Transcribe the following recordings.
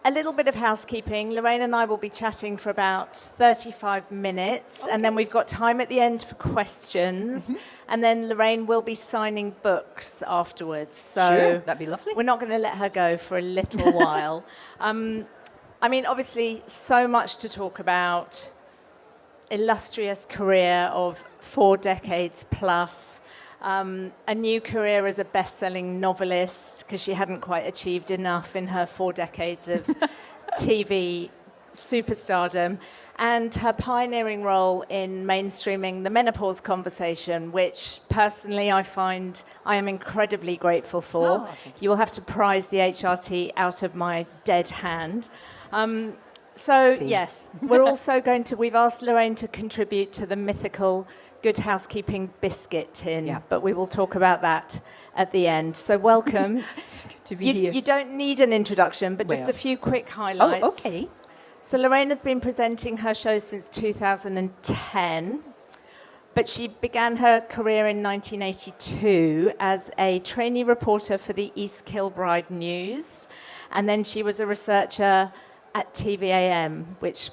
a little bit of housekeeping. Lorraine and I will be chatting for about 35 minutes, and then we've got time at the end for questions, and then Lorraine will be signing books afterwards. So sure, that'd be lovely. We're not going to let her go for a little while. I mean, obviously, so much to talk about. Illustrious career of 4 decades plus. A new career as a best-selling novelist, because she hadn't quite achieved enough in her 4 decades of TV superstardom, and her pioneering role in mainstreaming the menopause conversation, which personally I find I am incredibly grateful for. You will have to prize the HRT out of my dead hand. Yes, we're also we've asked Lorraine to contribute to the mythical Good Housekeeping biscuit tin, but we will talk about that at the end. So welcome. It's good to be here. You don't need an introduction, but just a few quick highlights. Oh, okay. So Lorraine has been presenting her show since 2010, but she began her career in 1982 as a trainee reporter for the East Kilbride News, and then she was a researcher at TVAM, which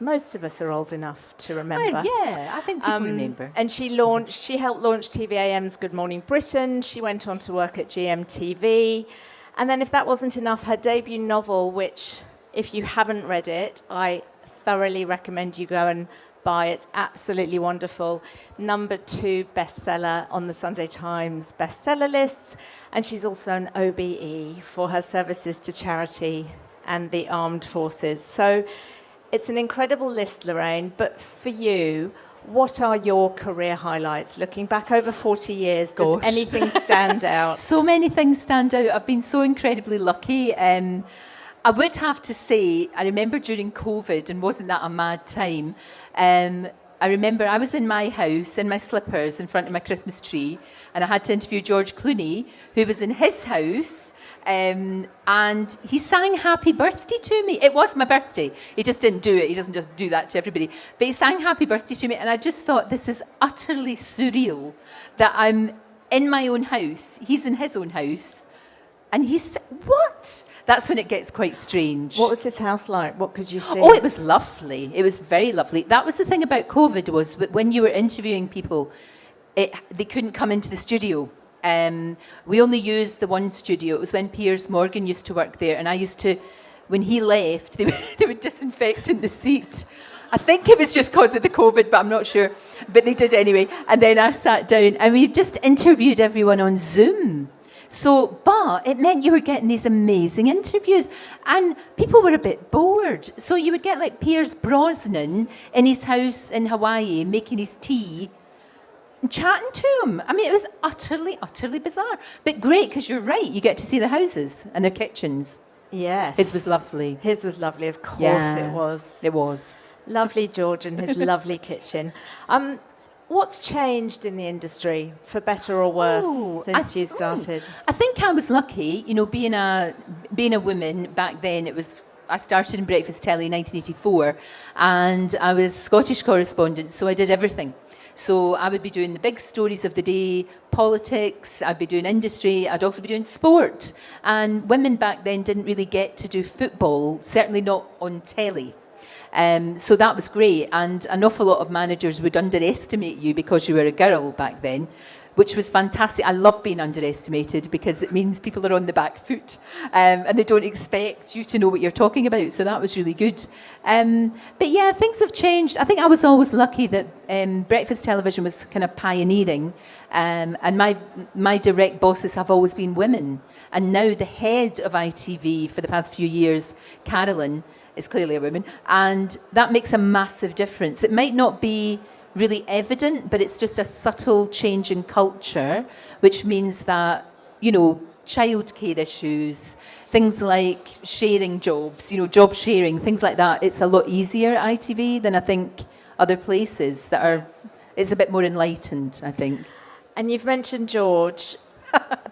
most of us are old enough to remember. I think people remember. And she helped launch TVAM's Good Morning Britain. She went on to work at GMTV. And then if that wasn't enough, her debut novel, which if you haven't read it, I thoroughly recommend you go and buy. It's absolutely wonderful. number 2 bestseller on the Sunday Times bestseller lists. And she's also an OBE for her services to charity and the armed forces. So it's an incredible list, Lorraine, but for you, what are your career highlights? Looking back over 40 years, does anything stand out? So many things stand out. I've been so incredibly lucky. I would have to say, I remember during COVID, and wasn't that a mad time, I remember I was in my house, in my slippers, in front of my Christmas tree, and I had to interview George Clooney, who was in his house, and he sang Happy Birthday to me. It was my birthday. He just didn't do it. He doesn't just do that to everybody. But he sang Happy Birthday to me, and I just thought, this is utterly surreal that I'm in my own house. He's in his own house. And he's, what? That's when it gets quite strange. What was his house like? What could you see? Oh, it was lovely. It was very lovely. That was the thing about COVID, was when you were interviewing people, they couldn't come into the studio. We only used the one studio. It was when Piers Morgan used to work there, and I used to, when he left, they would disinfect in the seat. I think it was just because of the COVID, but I'm not sure. But they did anyway. And then I sat down, and we just interviewed everyone on Zoom. But it meant you were getting these amazing interviews, and people were a bit bored. So you would get like Pierce Brosnan in his house in Hawaii making his tea, chatting to him. I mean, it was utterly, utterly bizarre. But great, because you're right, you get to see the houses and their kitchens. Yes. His was lovely. His was lovely, of course it was. It was. Lovely George and his lovely kitchen. What's changed in the industry, for better or worse, since you started? I think I was lucky, being a woman back then. I started in Breakfast Telly in 1984, and I was Scottish correspondent, so I did everything. So I would be doing the big stories of the day, politics, I'd be doing industry, I'd also be doing sport. And women back then didn't really get to do football, certainly not on telly. So that was great, and an awful lot of managers would underestimate you because you were a girl back then, which was fantastic. I love being underestimated because it means people are on the back foot, and they don't expect you to know what you're talking about, so that was really good. But yeah, things have changed. I think I was always lucky that breakfast television was kind of pioneering, and my direct bosses have always been women, and now the head of ITV for the past few years, Carolyn, is clearly a woman, and that makes a massive difference. It might not be really evident, but it's just a subtle change in culture, which means that, childcare issues, things like sharing jobs, job sharing, things like that, it's a lot easier at ITV than I think other places it's a bit more enlightened, I think. And you've mentioned George.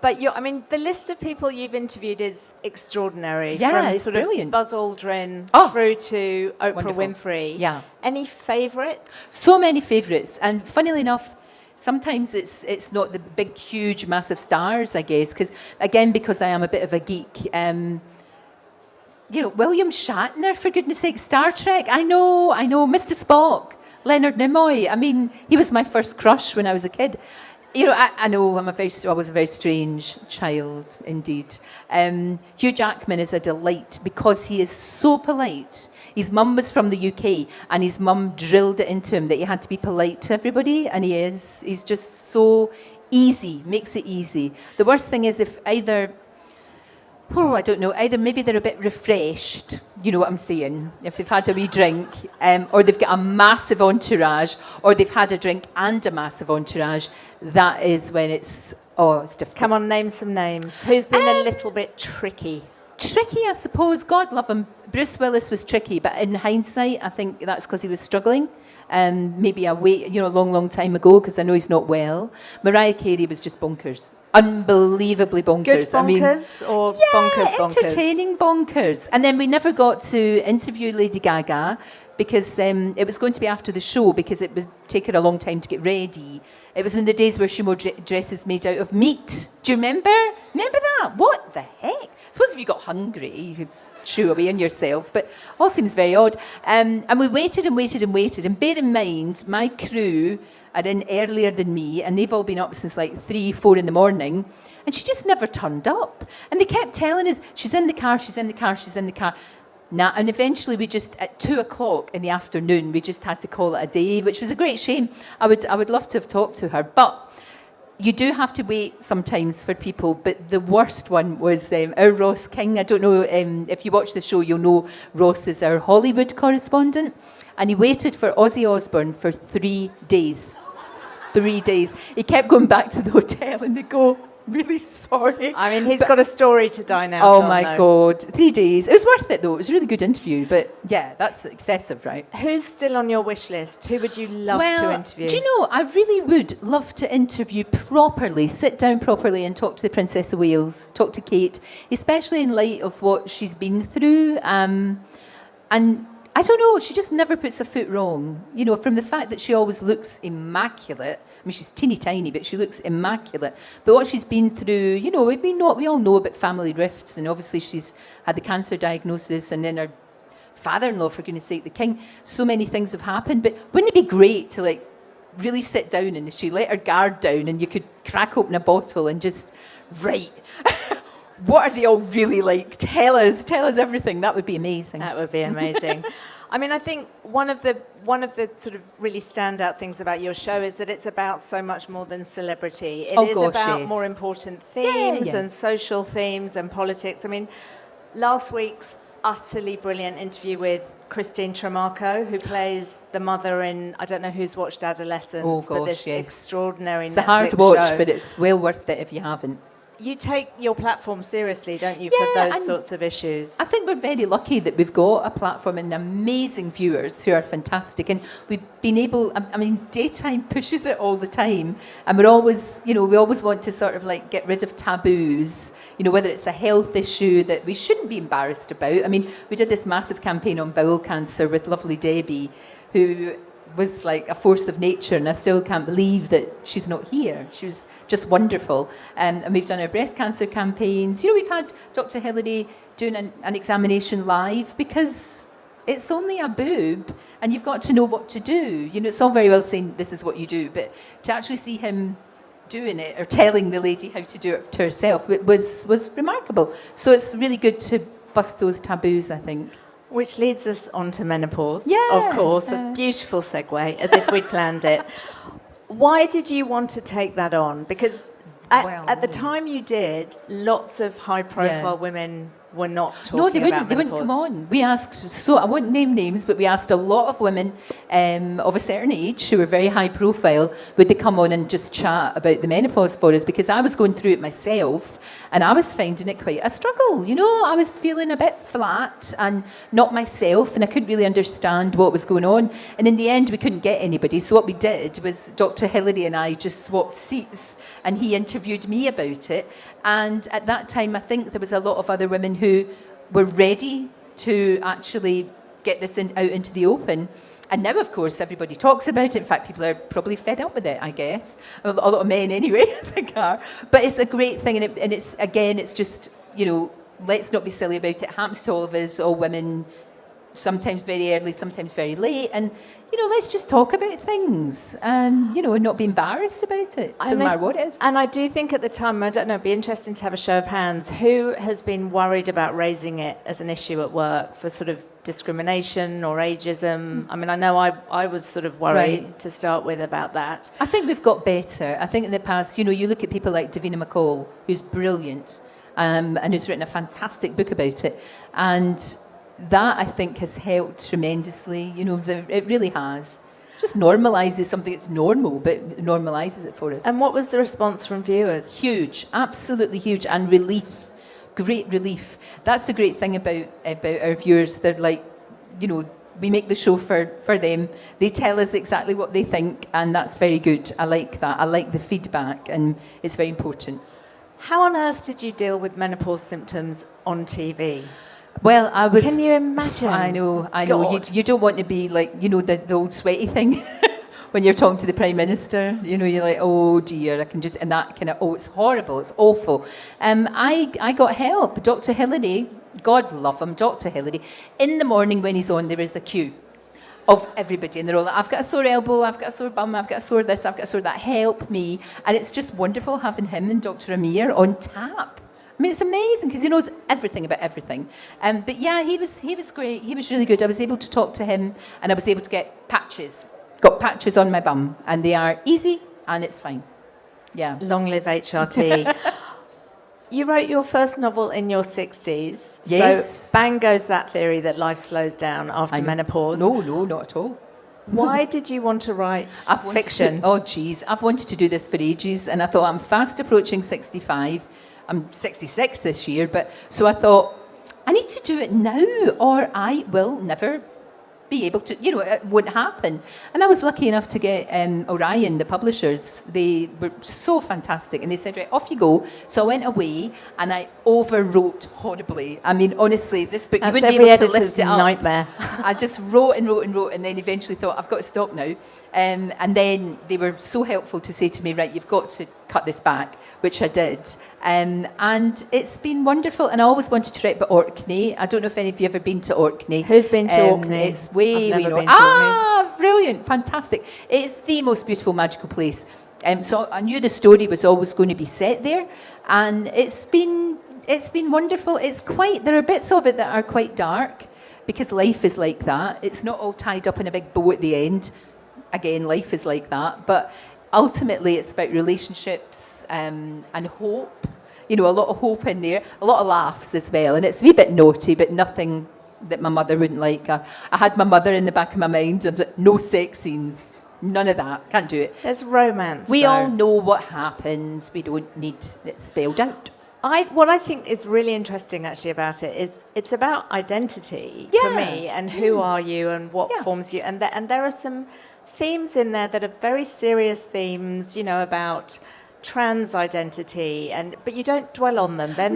But the list of people you've interviewed is extraordinary. Yeah, from it's brilliant. Of Buzz Aldrin through to Oprah Wonderful. Winfrey. Yeah. Any favourites? So many favourites, and funnily enough, sometimes it's not the big, huge, massive stars, I guess, because I am a bit of a geek. William Shatner, for goodness sake, Star Trek. I know, Mr. Spock, Leonard Nimoy. I mean, he was my first crush when I was a kid. I know I was a very strange child indeed. Hugh Jackman is a delight because he is so polite. His mum was from the UK, and his mum drilled it into him that he had to be polite to everybody, and he's just so easy, makes it easy. The worst thing is if either maybe they're a bit refreshed, you know what I'm saying, if they've had a wee drink, or they've got a massive entourage, or they've had a drink and a massive entourage, that is when it's difficult. Come on, name some names. Who's been a little bit tricky? Tricky, I suppose. God love him. Bruce Willis was tricky, but in hindsight, I think that's because he was struggling. Maybe a long time ago, because I know he's not well. Mariah Carey was just bonkers. Unbelievably bonkers. Good bonkers or bonkers? Entertaining bonkers. And then we never got to interview Lady Gaga because it was going to be after the show because it was taking a long time to get ready. It was in the days where she wore dresses made out of meat. Do you remember? Remember that? What the heck? I suppose if you got hungry, you could chew away on yourself, but all seems very odd. And we waited and waited and waited. And bear in mind, my crew are in earlier than me, and they've all been up since like 3, 4 in the morning, and she just never turned up. And they kept telling us, she's in the car, she's in the car, she's in the car. Nah, and eventually we just, at 2:00 in the afternoon, we just had to call it a day, which was a great shame. I would love to have talked to her, but you do have to wait sometimes for people. But the worst one was our Ross King. I don't know if you watch the show, you'll know Ross is our Hollywood correspondent, and he waited for Ozzy Osbourne for 3 days. 3 days. He kept going back to the hotel and they go, really sorry. I mean, he's got a story to dine out on. Oh my God. 3 days. It was worth it though. It was a really good interview. But yeah, that's excessive, right? Who's still on your wish list? Who would you love to interview? Do you know, I really would love to interview properly, sit down properly and talk to the Princess of Wales, talk to Kate, especially in light of what she's been through. And I don't know, she just never puts a foot wrong. You know, from the fact that she always looks immaculate. I mean, she's teeny tiny, but she looks immaculate. But what she's been through, you know, we all know about family rifts, and obviously she's had the cancer diagnosis, and then her father-in-law, for goodness sake, the king. So many things have happened. But wouldn't it be great to, like, really sit down and she let her guard down and you could crack open a bottle and just, right, what are they all really like? Tell us everything. That would be amazing. That would be amazing. I mean, I think one of the sort of really standout things about your show is that it's about so much more than celebrity. It is about more important themes and social themes and politics. I mean, last week's utterly brilliant interview with Christine Tramarco, who plays the mother in, I don't know who's watched Adolescence, but this extraordinary Netflix show. It's a hard watch, but it's well worth it if you haven't. You take your platform seriously, don't you, for those sorts of issues? I think we're very lucky that we've got a platform and amazing viewers who are fantastic. And we've been able, I mean, daytime pushes it all the time. And we're always, you know, we always want to sort of like get rid of taboos, you know, whether it's a health issue that we shouldn't be embarrassed about. I mean, we did this massive campaign on bowel cancer with lovely Debbie, who was like a force of nature, and I still can't believe that she's not here. She was just wonderful. And we've done our breast cancer campaigns. You know, we've had Dr. Hillary doing an examination live because it's only a boob and you've got to know what to do. You know, it's all very well saying this is what you do, but to actually see him doing it or telling the lady how to do it to herself was remarkable. So it's really good to bust those taboos, I think. Which leads us on to menopause, of course. A beautiful segue, as if we'd planned it. Why did you want to take that on? Because at the time you did, lots of high-profile women were not talking about menopause. No, they wouldn't come on. We asked, so I won't name names, but we asked a lot of women of a certain age who were very high profile, would they come on and just chat about the menopause for us? Because I was going through it myself and I was finding it quite a struggle. You know, I was feeling a bit flat and not myself, and I couldn't really understand what was going on. And in the end, we couldn't get anybody. So what we did was Dr. Hillary and I just swapped seats and he interviewed me about it. And at that time, I think there was a lot of other women who were ready to actually get this out into the open. And now, of course, everybody talks about it. In fact, people are probably fed up with it, I guess. A lot of men, anyway, I think are. But it's a great thing. And it's, again, it's just, you know, let's not be silly about it. It happens to all of us, all women, sometimes very early, sometimes very late. And, let's just talk about things and, and not be embarrassed about it. Doesn't matter what it is. And I do think at the time, I don't know, it'd be interesting to have a show of hands. Who has been worried about raising it as an issue at work for sort of discrimination or ageism? I mean, I know I was sort of worried to start with about that. I think we've got better. I think in the past, you look at people like Davina McCall, who's brilliant and who's written a fantastic book about it. And that, I think, has helped tremendously. It really has. Just normalises something that's normal, but normalises it for us. And what was the response from viewers? Huge, absolutely huge, and relief, great relief. That's the great thing about our viewers. They're like, we make the show for them. They tell us exactly what they think, and that's very good. I like that. I like the feedback, and it's very important. How on earth did you deal with menopause symptoms on TV? Well, I was... Can you imagine? I know. You don't want to be like, the old sweaty thing when you're talking to the Prime Minister. You're like, oh dear, I can just... And that kind of, it's horrible, it's awful. I got help. Dr. Hillary, God love him, Dr. Hillary. In the morning when he's on, there is a queue of everybody. And they're all like, I've got a sore elbow, I've got a sore bum, I've got a sore this, I've got a sore that. Help me. And it's just wonderful having him and Dr. Amir on tap. I mean, it's amazing because he knows everything about everything. But yeah, he was great. He was really good. I was able to talk to him and I was able to get patches. Got patches on my bum and they are easy and it's fine. Yeah. Long live HRT. You wrote your first novel in your 60s. Yes. So bang goes that theory that life slows down after menopause. No, not at all. Why did you want to write fiction? I've wanted to do this for ages and I thought I'm fast approaching 65. I'm 66 this year, so I thought, I need to do it now or I will never be able to, it won't happen. And I was lucky enough to get Orion, the publishers. They were so fantastic and they said, right, off you go. So I went away and I overwrote horribly. I mean, honestly, this book, That's you wouldn't be able to lift it up. Nightmare. I just wrote and then eventually thought, I've got to stop now. And then they were so helpful to say to me, right, you've got to cut this back, which I did. And it's been wonderful. And I always wanted to write about Orkney. I don't know if any of you have ever been to Orkney. Who's been to Orkney? It's way north. Brilliant, fantastic. It's the most beautiful, magical place. So I knew the story was always going to be set there. And it's been wonderful. There are bits of it that are quite dark because life is like that. It's not all tied up in a big bow at the end. Again, life is like that. But ultimately, it's about relationships and hope. A lot of hope in there, a lot of laughs as well. And it's a wee bit naughty, but nothing that my mother wouldn't like. I had my mother in the back of my mind. And no sex scenes, none of that. Can't do it. There's romance. We all know what happens. We don't need it spelled out. What I think is really interesting actually about it is it's about identity for me and who are you and what forms you. And there are some themes in there that are very serious themes, about trans identity, but you don't dwell on them. They're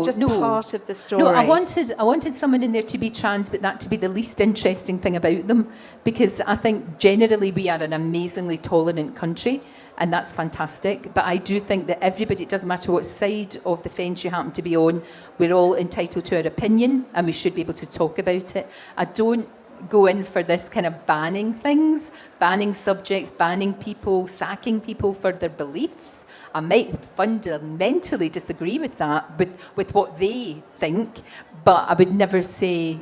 just part of the story. No, I wanted someone in there to be trans, but that to be the least interesting thing about them, because I think generally we are an amazingly tolerant country, and that's fantastic. But I do think that everybody, it doesn't matter what side of the fence you happen to be on, we're all entitled to our opinion, and we should be able to talk about it. I don't go in for this kind of banning things, banning subjects, banning people, sacking people for their beliefs. I might fundamentally disagree with that, with what they think, but I would never say,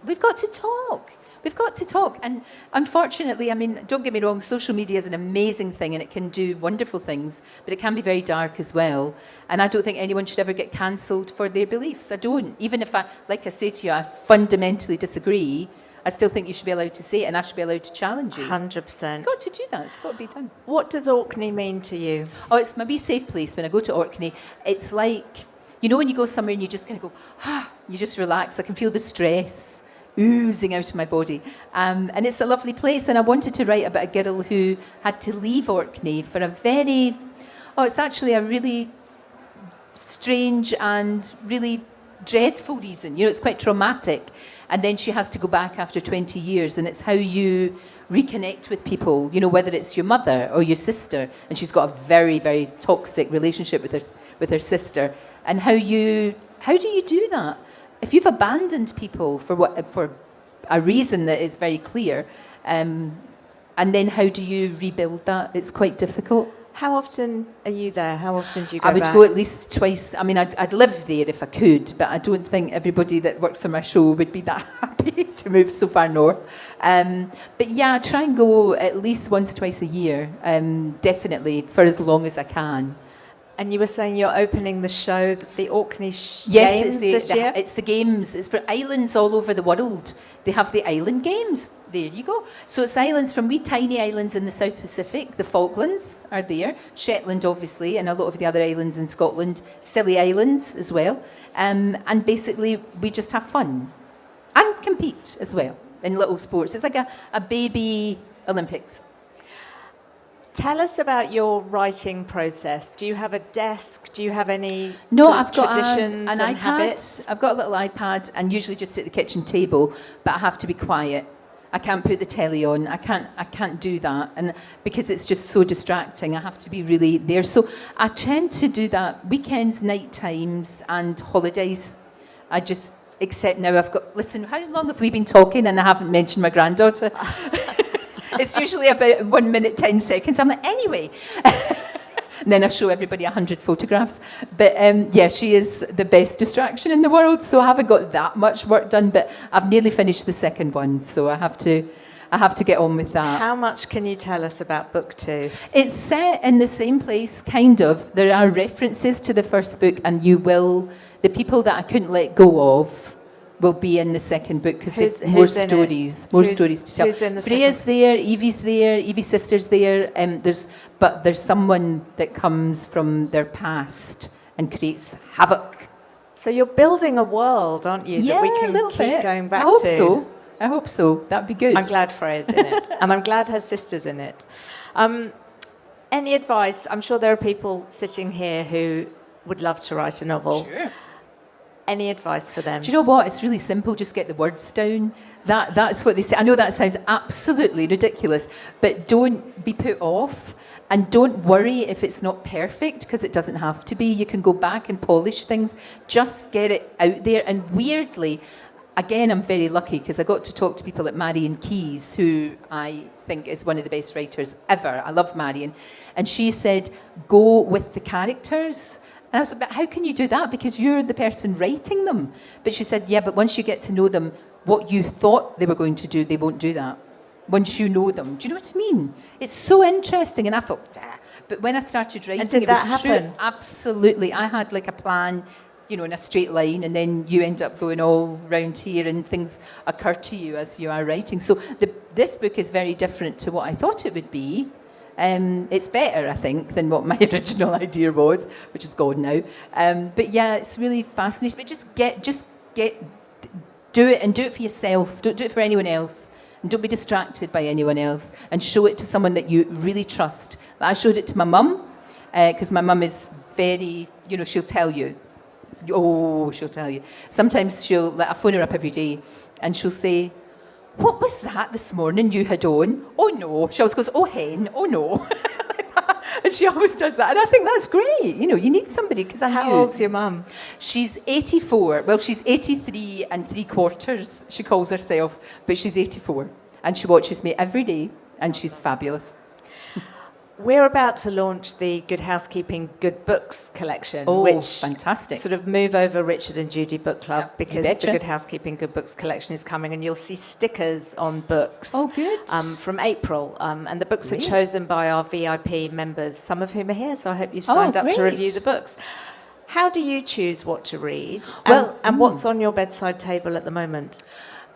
we've got to talk. We've got to talk. And unfortunately, I mean, don't get me wrong, social media is an amazing thing and it can do wonderful things, but it can be very dark as well. And I don't think anyone should ever get cancelled for their beliefs. I don't. Even if like I say to you, I fundamentally disagree, I still think you should be allowed to say it and I should be allowed to challenge you. 100%. You've got to do that. It's got to be done. What does Orkney mean to you? Oh, it's my wee safe place. When I go to Orkney, it's like, when you go somewhere and you just kind of go, you just relax. I can feel the stress oozing out of my body. And it's a lovely place. And I wanted to write about a girl who had to leave Orkney for it's actually a really strange and really dreadful reason. It's quite traumatic. And then she has to go back after 20 years. And it's how you reconnect with people, whether it's your mother or your sister. And she's got a very, very toxic relationship with her sister. And how you how do you do that? If you've abandoned people for a reason that is very clear, and then how do you rebuild that? It's quite difficult. How often are you there? How often do you go back? I would go at least twice. I mean, I'd live there if I could, but I don't think everybody that works on my show would be that happy to move so far north. But yeah, I try and go at least once, twice a year, definitely, for as long as I can. And you were saying you're opening the show, the Orkney Yes, Games this year? it's the games. It's for islands all over the world. They have the island games. There you go. So it's islands from wee tiny islands in the South Pacific. The Falklands are there. Shetland, obviously, and a lot of the other islands in Scotland. Scilly Islands as well. And basically, we just have fun. And compete as well in little sports. It's like a baby Olympics. Tell us about your writing process. Do you have a desk? Do you have any I've got traditions an and iPad. habits? I've got a little iPad and usually just at the kitchen table, but I have to be quiet. I can't put the telly on. I can't do that, and because it's just so distracting, I have to be really there. So I tend to do that weekends, night times, and holidays. Except now listen, how long have we been talking and I haven't mentioned my granddaughter? It's usually about 1 minute, 10 seconds. I'm like, anyway. And then I show everybody 100 photographs. But yeah, she is the best distraction in the world. So I haven't got that much work done, but I've nearly finished the second one. So I have to get on with that. How much can you tell us about book 2? It's set in the same place, kind of. There are references to the first book, and the people that I couldn't let go of will be in the second book because there's more stories to tell. Freya's there, Evie's sister's there. There's someone that comes from their past and creates havoc. So you're building a world, aren't you? Yeah, that we can a little keep bit. going back to. I hope so. That'd be good. I'm glad Freya's in it, and I'm glad her sister's in it. Any advice? I'm sure there are people sitting here who would love to write a novel. Sure. Any advice for them? Do you know what? It's really simple. Just get the words down. That's what they say. I know that sounds absolutely ridiculous, but don't be put off. And don't worry if it's not perfect, because it doesn't have to be. You can go back and polish things. Just get it out there. And weirdly, again, I'm very lucky because I got to talk to people like Marion Keyes, who I think is one of the best writers ever. I love Marion. And she said, go with the characters. And I was like, but how can you do that? Because you're the person writing them. But she said, yeah, but once you get to know them, what you thought they were going to do, they won't do that. Once you know them. Do you know what I mean? It's so interesting. And I thought, but when I started writing, and did that happen? True. Absolutely. I had like a plan, in a straight line, and then you end up going all round here and things occur to you as you are writing. So this book is very different to what I thought it would be. It's better, I think, than what my original idea was, which is gone now. But yeah, it's really fascinating. But do it, and do it for yourself. Don't do it for anyone else. And don't be distracted by anyone else. And show it to someone that you really trust. I showed it to my mum, because my mum is very, she'll tell you. Oh, she'll tell you. Sometimes I phone her up every day, and she'll say, what was that this morning you had on? Oh no. She always goes, oh hen, oh no. And she always does that. And I think that's great. You need somebody, because How old's your mum? She's 84. Well, she's 83 3/4, she calls herself, but she's 84. And she watches me every day, and she's fabulous. We're about to launch the Good Housekeeping Good Books collection, which fantastic. Sort of move over Richard and Judy Book Club, because the Good Housekeeping Good Books collection is coming, and you'll see stickers on books. Oh, good. From April, and the books are chosen by our VIP members, some of whom are here, so I hope you've signed up to review the books. How do you choose what to read? And what's on your bedside table at the moment?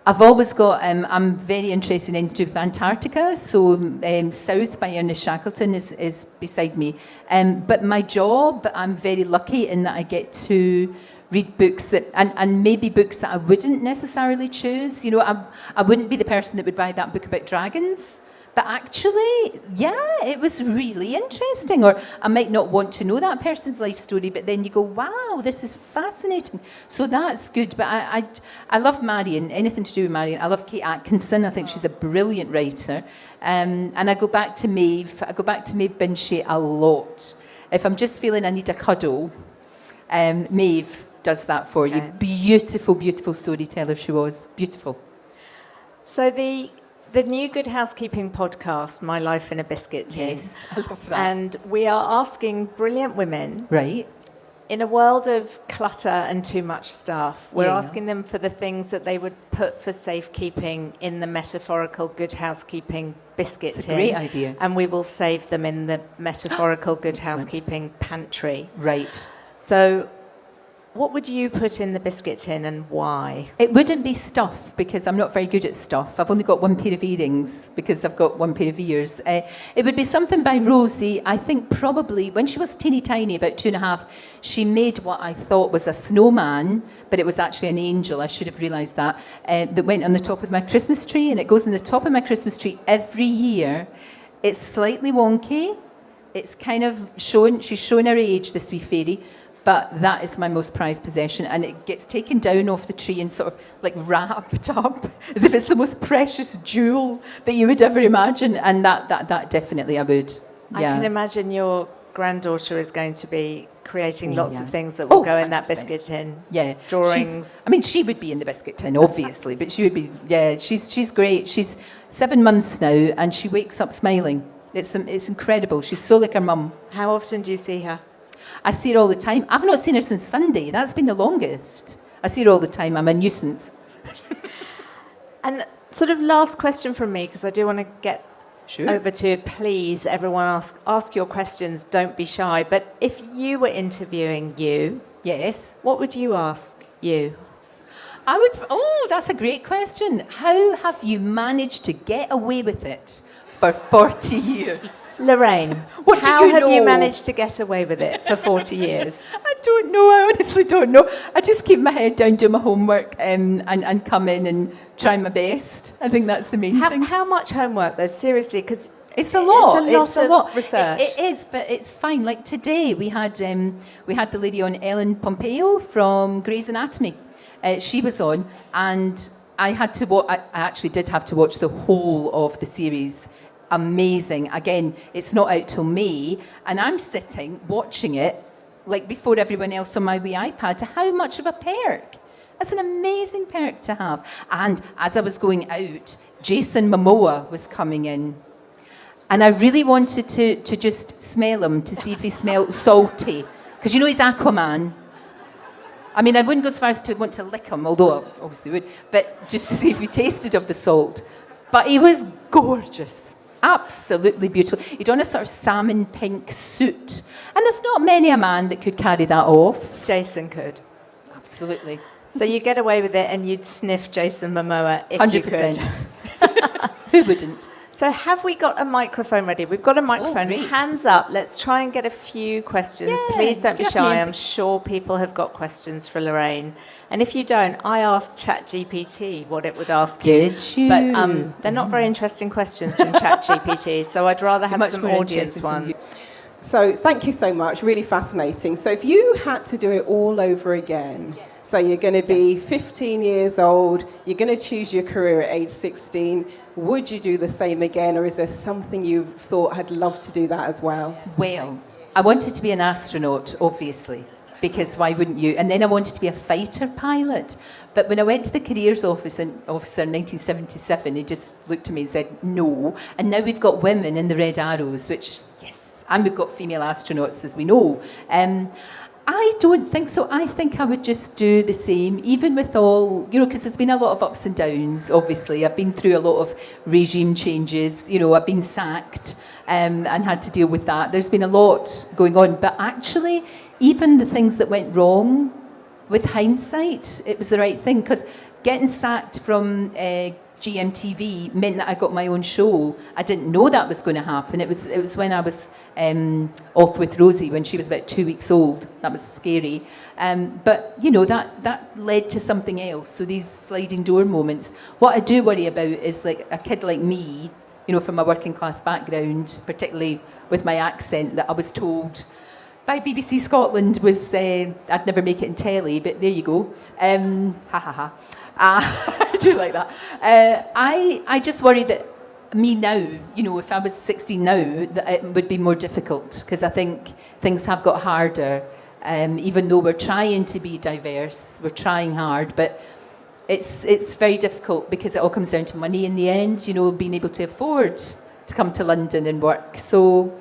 I've always got, I'm very interested in to do with Antarctica, so South by Ernest Shackleton is beside me. But my job, I'm very lucky in that I get to read books that, and maybe books that I wouldn't necessarily choose. I wouldn't be the person that would buy that book about dragons. But actually, yeah, it was really interesting. Or I might not want to know that person's life story, but then you go, wow, this is fascinating. So that's good. But I love Marion, anything to do with Marion. I love Kate Atkinson. I think she's a brilliant writer. And I go back to Maeve. I go back to Maeve Binchy a lot. If I'm just feeling I need a cuddle, Maeve does that for you. Beautiful, beautiful storyteller she was. Beautiful. So the new Good Housekeeping podcast, My Life in a Biscuit Tin. Yes, I love that. And we are asking brilliant women, Right. in a world of clutter and too much stuff, we're Yes. asking them for the things that they would put for safekeeping in the metaphorical Good Housekeeping biscuit It's a tin. great idea. And we will save them in the metaphorical Good Excellent. Housekeeping pantry. Right. So what would you put in the biscuit tin and why? It wouldn't be stuff because I'm not very good at stuff. I've only got one pair of earrings because I've got one pair of ears. It would be something by Rosie. I think probably when she was teeny tiny, about 2.5, she made what I thought was a snowman, but it was actually an angel. I should have realised that. That went on the top of my Christmas tree, and it goes on the top of my Christmas tree every year. It's slightly wonky. It's kind of she's showing her age, this wee fairy. But that is my most prized possession, and it gets taken down off the tree and sort of like wrapped up as if it's the most precious jewel that you would ever imagine. And that definitely I would. Yeah. I can imagine your granddaughter is going to be creating lots of things that will go in that 100%. biscuit tin. Yeah, Drawings. she would be in the biscuit tin, obviously, but she would be. Yeah, she's great. She's 7 months now, and she wakes up smiling. It's incredible. She's so like her mum. How often do you see her? I see her all the time. I've not seen her since Sunday. That's been the longest. I see her all the time. I'm a nuisance. And sort of last question from me, because I do want to get Sure. over to, please, everyone ask your questions, don't be shy. But if you were interviewing you, Yes. what would you ask you? I would. Oh, that's a great question. How have you managed to get away with it for 40 years? Lorraine, What do how you have you know? managed to get away with it for 40 years? I don't know. I honestly don't know. I just keep my head down, do my homework, and come in and try my best. I think that's the main thing. How much homework, though? Seriously, because It's a lot. It's a lot of research. It is, but it's fine. Like today, we had the lady on, Ellen Pompeo from Grey's Anatomy. She was on, and I had to watch. I actually did have to watch the whole of the series. Amazing. Again, it's not out till May, and I'm sitting watching it like before everyone else on my wee iPad. How much of a perk! That's an amazing perk to have. And as I was going out, Jason Momoa was coming in. And I really wanted to just smell him to see if he smelled salty. Because you know he's Aquaman. I mean, I wouldn't go as far as to want to lick him, although I obviously would, but just to see if he tasted of the salt. But he was gorgeous. Absolutely beautiful. He'd on a sort of salmon pink suit. And there's not many a man that could carry that off. Jason could. Absolutely. So you get away with it and you'd sniff Jason Momoa if 100%. you could. Who wouldn't? So have we got a microphone ready? We've got a microphone. great. Hands up. Let's try and get a few questions. Yeah, Please don't be get off shy. me. I'm sure people have got questions for Lorraine. And if you don't, I asked ChatGPT what it would ask you. Did you? But they're not very interesting questions from ChatGPT, so I'd rather have Much some more audience interesting from ones. you. So thank you so much, really fascinating. So if you had to do it all over again, so you're going to be 15 years old, you're going to choose your career at age 16, would you do the same again, or is there something you thought I'd love to do that as well? Well, I wanted to be an astronaut, obviously, because why wouldn't you? And then I wanted to be a fighter pilot. But when I went to the careers officer in 1977, he just looked at me and said, no. And now we've got women in the Red Arrows, which, yes, and we've got female astronauts, as we know. I don't think so. I think I would just do the same, even with all, because there's been a lot of ups and downs, obviously. I've been through a lot of regime changes. I've been sacked and had to deal with that. There's been a lot going on. But actually, even the things that went wrong, with hindsight, it was the right thing. Because getting sacked from GMTV meant that I got my own show. I didn't know that was going to happen. It was when I was off with Rosie when she was about 2 weeks old. That was scary. But that led to something else. So these sliding door moments. What I do worry about is like a kid like me, from a working class background, particularly with my accent, that I was told by BBC Scotland was I'd never make it in telly. But there you go. Ha ha ha. I do like that. I just worry that me now, if I was 16 now, that it would be more difficult because I think things have got harder. even though we're trying to be diverse, we're trying hard, but it's very difficult because it all comes down to money in the end, you know, being able to afford to come to London and work. So,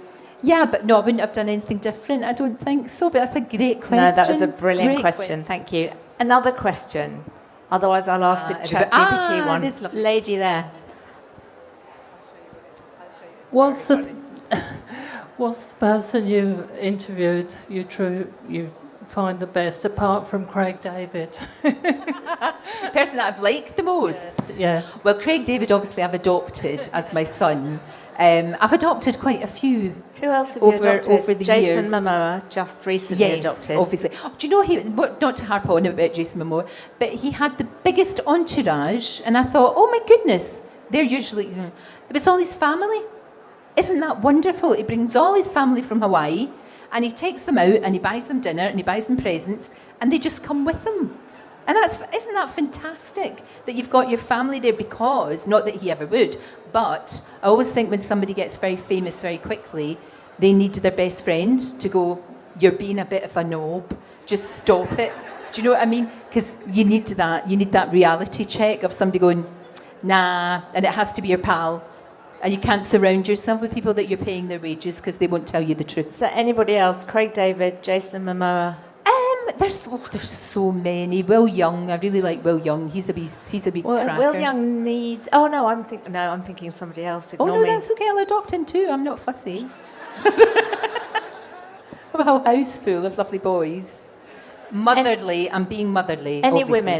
yeah, but no, I wouldn't have done anything different, I don't think so, but that's a great question. No, that was a brilliant question. Thank you. Another question. Otherwise, I'll ask a ChatGPT one. Lady there. Was the person you interviewed you find the best, apart from Craig David? The person that I've liked the most? Yeah. Well, Craig David, obviously, I've adopted as my son. I've adopted quite a few. Who else have you adopted? Over the years. Jason Momoa, just recently adopted. Yes, obviously. Do you know, not to harp on about Jason Momoa, but he had the biggest entourage, and I thought, oh my goodness, they're usually, it was all his family. Isn't that wonderful? He brings all his family from Hawaii, and he takes them out, and he buys them dinner, and he buys them presents, and they just come with him. And isn't that fantastic that you've got your family there? Because, not that he ever would, but I always think when somebody gets very famous very quickly, they need their best friend to go, you're being a bit of a knob, just stop it. Do you know what I mean? Because you need that reality check of somebody going, nah, and it has to be your pal. And you can't surround yourself with people that you're paying their wages because they won't tell you the truth. So anybody else? Craig David, Jason Momoa? There's so many. Will Young, I really like Will Young. He's a big cracker. Will Young needs... Oh, no, I'm thinking of somebody else. Ignore me. That's okay. I'll adopt him too. I'm not fussy. I have a whole house full of lovely boys. Motherly. I'm being motherly, Any obviously.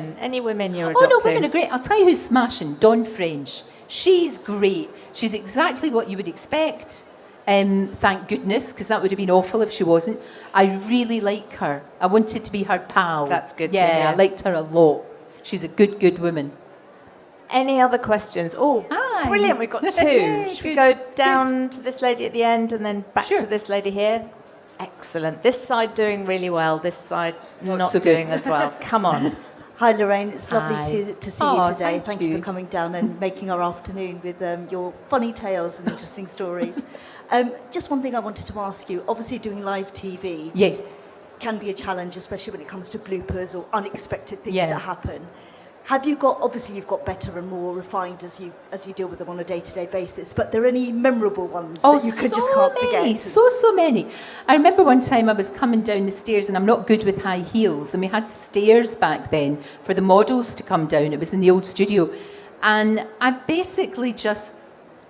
women you're adopting? Oh, no, women are great. I'll tell you who's smashing. Dawn French. She's great. She's exactly what you would expect. Thank goodness, because that would have been awful if she wasn't. I really like her. I wanted to be her pal. That's good to hear. hear. I liked her a lot. She's a good woman. Any other questions? Oh, Hi. Brilliant. We've got two. Yay, Should we good, go down to this lady at the end and then back to this lady here? Excellent. This side doing really well. This side not so good. doing as well. Come on. Hi Lorraine, it's lovely to see you today. Thank you you for coming down and making our afternoon with your funny tales and interesting stories. Just one thing I wanted to ask you, obviously doing live TV can be a challenge, especially when it comes to bloopers or unexpected things that happen. Have you got, obviously you've got better and more refined as you deal with them on a day-to-day basis, but are there any memorable ones that you just can't forget? So many. I remember one time I was coming down the stairs, and I'm not good with high heels, and we had stairs back then for the models to come down. It was in the old studio, and I basically just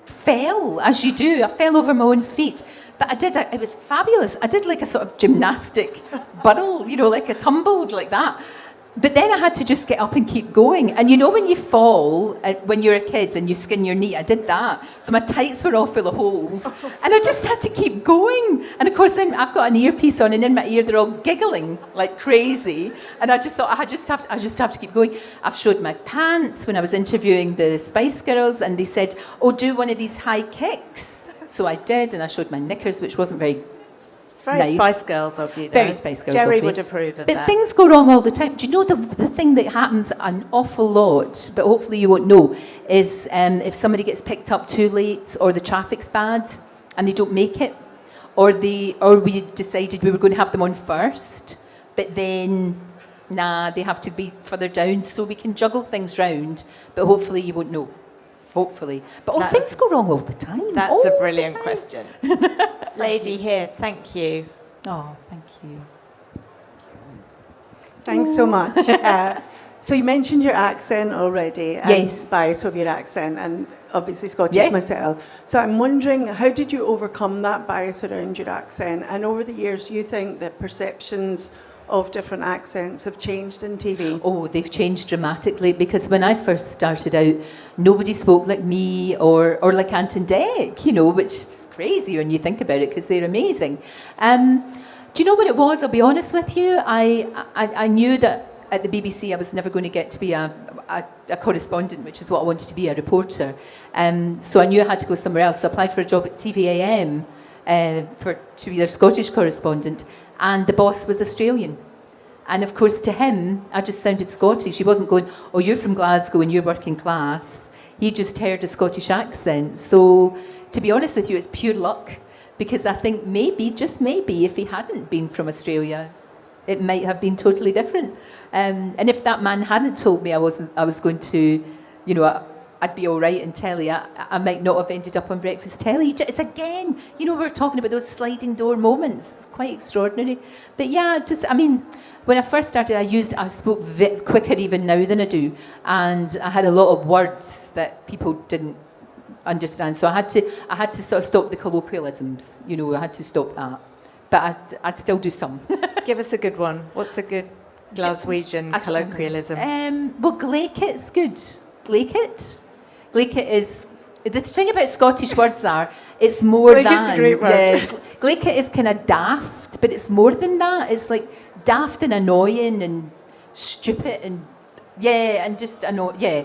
fell, as you do. I fell over my own feet. But it was fabulous. I did like a sort of gymnastic burrow, like a tumbled like that. But then I had to just get up and keep going. And you know when you fall, when you're a kid and you skin your knee, I did that. So my tights were all full of holes. And I just had to keep going. And of course, then I've got an earpiece on, and in my ear they're all giggling like crazy. And I just thought, I just have to keep going. I've showed my pants when I was interviewing the Spice Girls, and they said, oh, do one of these high kicks. So I did, and I showed my knickers, which wasn't very It's very nice. Spice Girls of you, though. Very Spice Girls Jerry of me. would approve of but that. But things go wrong all the time. Do you know the thing that happens an awful lot, but hopefully you won't know, is if somebody gets picked up too late, or the traffic's bad and they don't make it, or we decided we were going to have them on first, but then they have to be further down, so we can juggle things round, but hopefully you won't know. Hopefully. But things go wrong all the time. That's a brilliant question. Lady here, thank you. Oh, thank you. Thanks so much. So you mentioned your accent already. Yes. Bias of your accent, and obviously Scottish myself. So I'm wondering, how did you overcome that bias around your accent? And over the years, do you think that perceptions of different accents have changed in TV? Oh, they've changed dramatically, because when I first started out, nobody spoke like me or like Ant and Dec, which is crazy when you think about it, because they're amazing. Do you know what it was? I'll be honest with you. I knew that at the BBC I was never going to get to be a correspondent, which is what I wanted to be, a reporter. So I knew I had to go somewhere else. So I applied for a job at TVAM to be their Scottish correspondent. And the boss was Australian. And of course, to him, I just sounded Scottish. He wasn't going, oh, you're from Glasgow and you're working class. He just heard a Scottish accent. So, to be honest with you, it's pure luck. Because I think maybe, just maybe, if he hadn't been from Australia, it might have been totally different. And if that man hadn't told me I was going to, you know, I'd be all right in telly, I might not have ended up on breakfast telly. It's again, you know, we're talking about those sliding door moments. It's quite extraordinary. But yeah, when I first started, I spoke quicker even now than I do, and I had a lot of words that people didn't understand. So I had to sort of stop the colloquialisms. You know, I had to stop that. But I'd still do some. Give us a good one. What's a good Glaswegian colloquialism? Well, glaikit's good. Glaikit. Glaikit is... The thing about Scottish words it's more than... Glaikit's a great word. Yeah, glaikit is kind of daft, but it's more than that. It's like daft and annoying and stupid and... Yeah, and just yeah.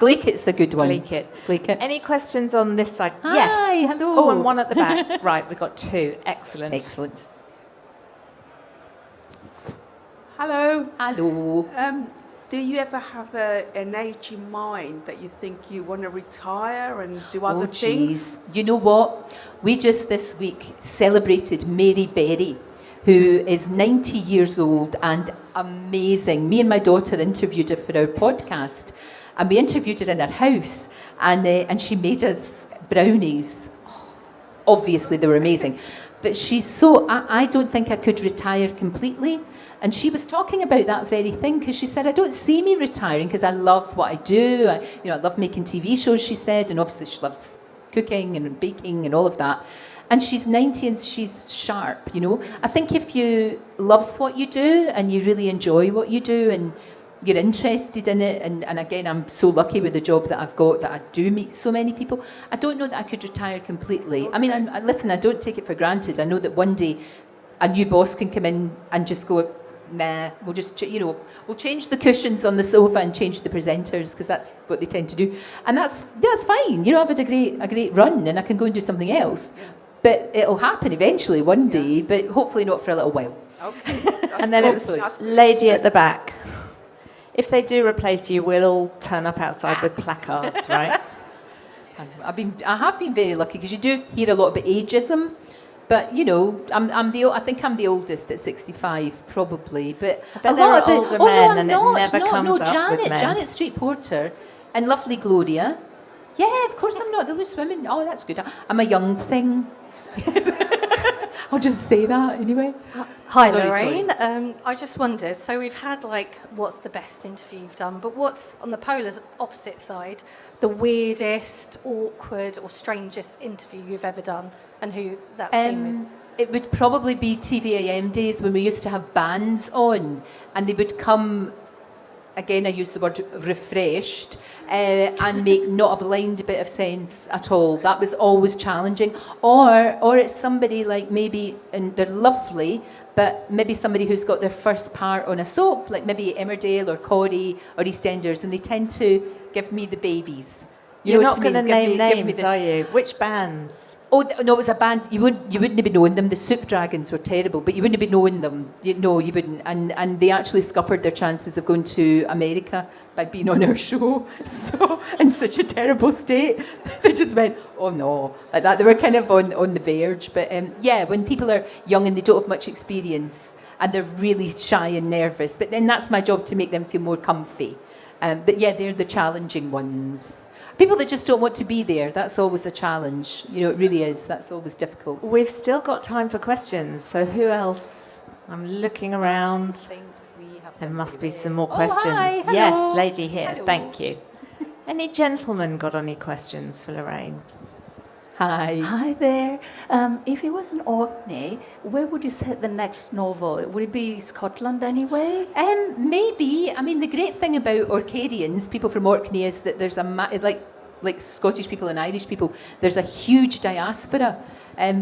Glaikit's a good one. Glaikit. Any questions on this side? Hi, yes. hello. Oh, and one at the back. Right, we've got two. Excellent. Excellent. Hello. Hello. Do you ever have an age in mind that you think you want to retire and do other things? You know what? We just this week celebrated Mary Berry, who is 90 years old and amazing. Me and my daughter interviewed her for our podcast, and we interviewed her in her house, and she made us brownies. Obviously, they were amazing. But she's I don't think I could retire completely. And she was talking about that very thing, because she said, I don't see me retiring because I love what I do. I love making TV shows, she said, and obviously she loves cooking and baking and all of that. And she's 90 and she's sharp, you know. I think if you love what you do and you really enjoy what you do and you're interested in it, and again, I'm so lucky with the job that I've got that I do meet so many people, I don't know that I could retire completely. I mean, listen, I don't take it for granted. I know that one day a new boss can come in and just go, nah, we'll just, we'll change the cushions on the sofa and change the presenters, because that's what they tend to do. And that's fine. You know, I've had a great run and I can go and do something else. But it'll happen eventually one day, but hopefully not for a little while. Okay. And then it was lady at the back. If they do replace you, we'll all turn up outside with placards, right? I have been very lucky, because you do hear a lot about ageism. But you know, I think I'm the oldest at 65, probably. But a lot of older men, and it never comes up with men. Janet Street Porter, and lovely Gloria. Yeah, of course I'm not. The loose women. Oh, that's good. I'm a young thing. I'll just say that anyway. Hi, Lorraine. I just wondered. So we've had what's the best interview you've done, but what's on the polar opposite side, the weirdest, awkward, or strangest interview you've ever done? And who that's been with? It would probably be TVAM days when we used to have bands on, and they would come, again I use the word refreshed, and make not a blind bit of sense at all. That was always challenging. Or it's somebody like maybe, and they're lovely, but maybe somebody who's got their first part on a soap, like maybe Emmerdale or Carey or EastEnders, and they tend to give me the babies. You're not going to name names, are you? Which bands? Oh no, it was a band. You wouldn't have known them. The Soup Dragons were terrible, but you wouldn't have known them. No, you wouldn't. And they actually scuppered their chances of going to America by being on our show. So in such a terrible state, they just went, oh no, like that. They were kind of on the verge. But yeah, when people are young and they don't have much experience and they're really shy and nervous, but then that's my job to make them feel more comfy. But yeah, they're the challenging ones. People that just don't want to be there, that's always a challenge. You know, it really is. That's always difficult. We've still got time for questions. So who else? I'm looking around. I think we have there must be some more questions. Hi, hello. Yes, lady here. Hello. Thank you. Any gentlemen got any questions for Lorraine? Hi. Hi there. If it was in Orkney, where would you set the next novel? Would it be Scotland anyway? Maybe. I mean, the great thing about Orcadians, people from Orkney, is that there's like Scottish people and Irish people, there's a huge diaspora.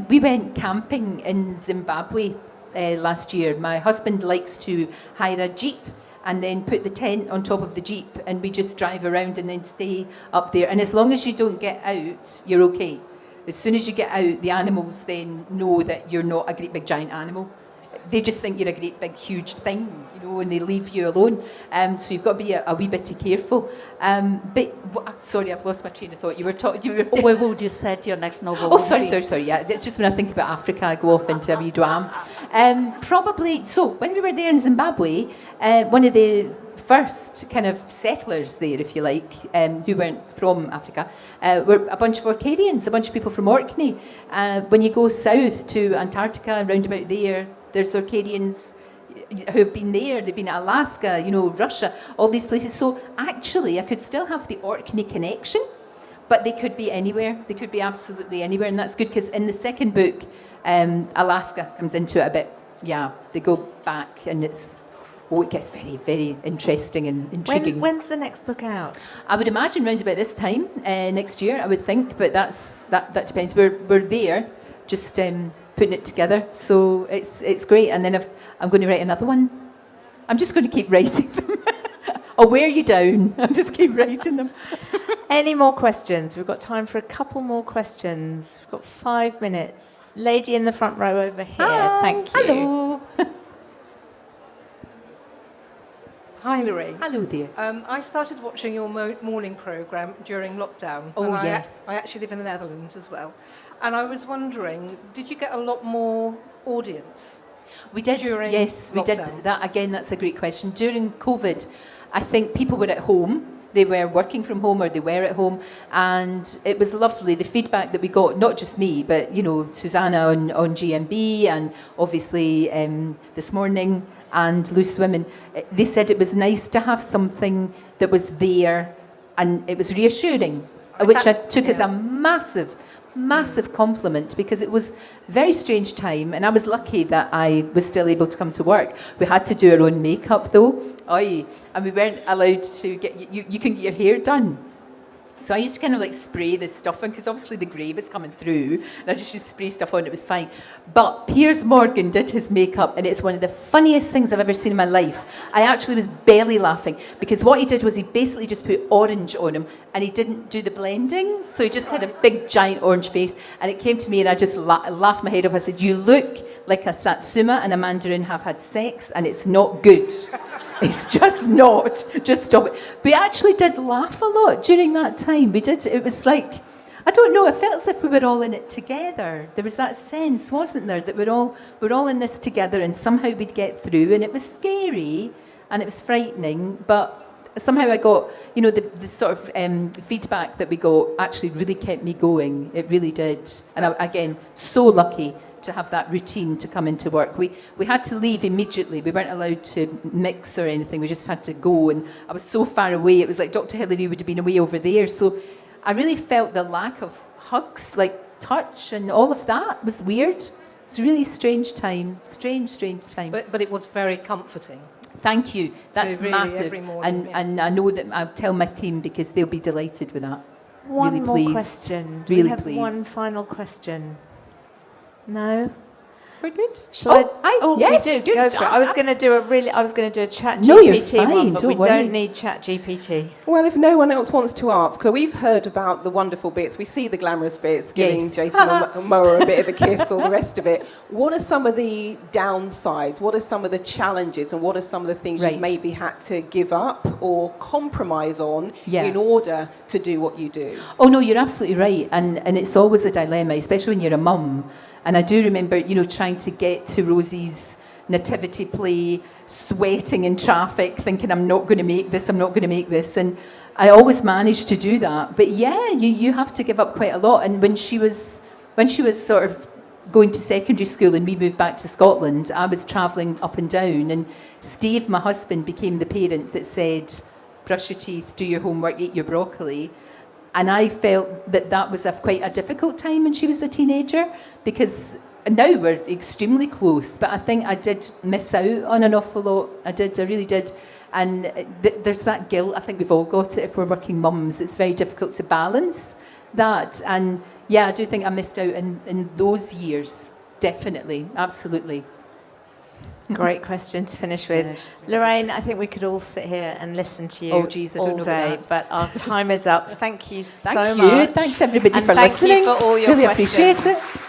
We went camping in Zimbabwe last year. My husband likes to hire a jeep and then put the tent on top of the jeep, and we just drive around and then stay up there. And as long as you don't get out, you're okay. As soon as you get out, the animals then know that you're not a great big giant animal. they just think you're a great big huge thing, you know, and they leave you alone. So you've got to be a wee bit careful. Sorry, I've lost my train of thought. You were talking. Where would you set your next novel? Oh, sorry. Yeah, it's just when I think about Africa, I go off into a wee dwam. Probably. So when we were there in Zimbabwe, one of the first kind of settlers there, if you like, who weren't from Africa, were a bunch of Orcadians, a bunch of people from Orkney. When you go south to Antarctica, round about there's Orcadians who have been there. They've been at Alaska, you know, Russia, all these places. So actually, I could still have the Orkney connection, but they could be anywhere. They could be absolutely anywhere, and that's good because in the second book, Alaska comes into it a bit. Yeah, they go back, and it gets very, very interesting and intriguing. When's the next book out? I would imagine round about this time next year, I would think, but that depends. We're there, just putting it together. So it's great. And then if I'm going to write another one, I'm just going to keep writing them. I'll wear you down. I'll just keep writing them. Any more questions? We've got time for a couple more questions. We've got 5 minutes. Lady in the front row over here. Hi. Thank you. Hello. Hi, Lorraine. Hello there. I started watching your morning programme during lockdown. Oh, and yes. I actually live in the Netherlands as well. And I was wondering, did you get a lot more audience? We did, yes, we did. lockdown? That again, that's a great question. During COVID, I think people were at home. They were working from home or they were at home, and it was lovely. The feedback that we got, not just me, but you know, Susanna on GMB, and obviously This Morning and Loose Women, they said it was nice to have something that was there, and it was reassuring, which I took as a massive compliment, because it was a very strange time, and I was lucky that I was still able to come to work. We had to do our own makeup though, and we weren't allowed to get, you can get your hair done. So I used to kind of like spray this stuff on, because obviously the grey was coming through, and I just used to spray stuff on, it was fine. But Piers Morgan did his makeup, and it's one of the funniest things I've ever seen in my life. I actually was belly laughing, because what he did was he basically just put orange on him, and he didn't do the blending, so he just had a big giant orange face, and it came to me and I just laughed my head off. I said, you look like a Satsuma and a Mandarin have had sex, and it's not good. It's just not. Just stop it. We actually did laugh a lot during that time. We did. It was like, I don't know, it felt as if we were all in it together. There was that sense, wasn't there, that we're all in this together, and somehow we'd get through. And it was scary and it was frightening, but somehow I got, you know, the sort of feedback that we got actually really kept me going. It really did. And again, so lucky to have that routine to come into work. We had to leave immediately. We weren't allowed to mix or anything. We just had to go, and I was so far away. It was like Dr. Hillary would have been away over there. So I really felt the lack of hugs, like touch and all of that was weird. It's a really strange time. Strange time. But it was very comforting. Thank you. That's so really massive. Every morning, and I know that I'll tell my team, because they'll be delighted with that. One really more pleased. question. Do really we have pleased. one final question? No? We're good. we Yes, do. good. Go for it. I was going to do a chat GPT No, you're fine, one, but don't we worry. don't need chat GPT. Well, if no one else wants to ask, so we've heard about the wonderful bits. We see the glamorous bits, giving Yes. Jason Momoa a bit of a kiss, all the rest of it. What are some of the downsides? What are some of the challenges? And what are some of the things Right. you maybe had to give up or compromise on Yeah. in order to do what you do? Oh no, you're absolutely right, and it's always a dilemma, especially when you're a mum. And I do remember, you know, trying to get to Rosie's nativity play, sweating in traffic, thinking I'm not going to make this, and I always managed to do that. But yeah, you have to give up quite a lot. And when she was sort of going to secondary school and we moved back to Scotland, I was travelling up and down, and Steve, my husband, became the parent that said, brush your teeth, do your homework, eat your broccoli. And I felt that was quite a difficult time when she was a teenager, because now we're extremely close, but I think I did miss out on an awful lot. I really did. And there's that guilt. I think we've all got it if we're working mums. It's very difficult to balance that. And yeah, I do think I missed out in those years. Definitely. Absolutely. Great question to finish with. Lorraine, I think we could all sit here and listen to you I don't all know day, about that. but our time is up. Thank you so Thank much. you. Thanks everybody And for thank listening. you for all your really questions. appreciate it.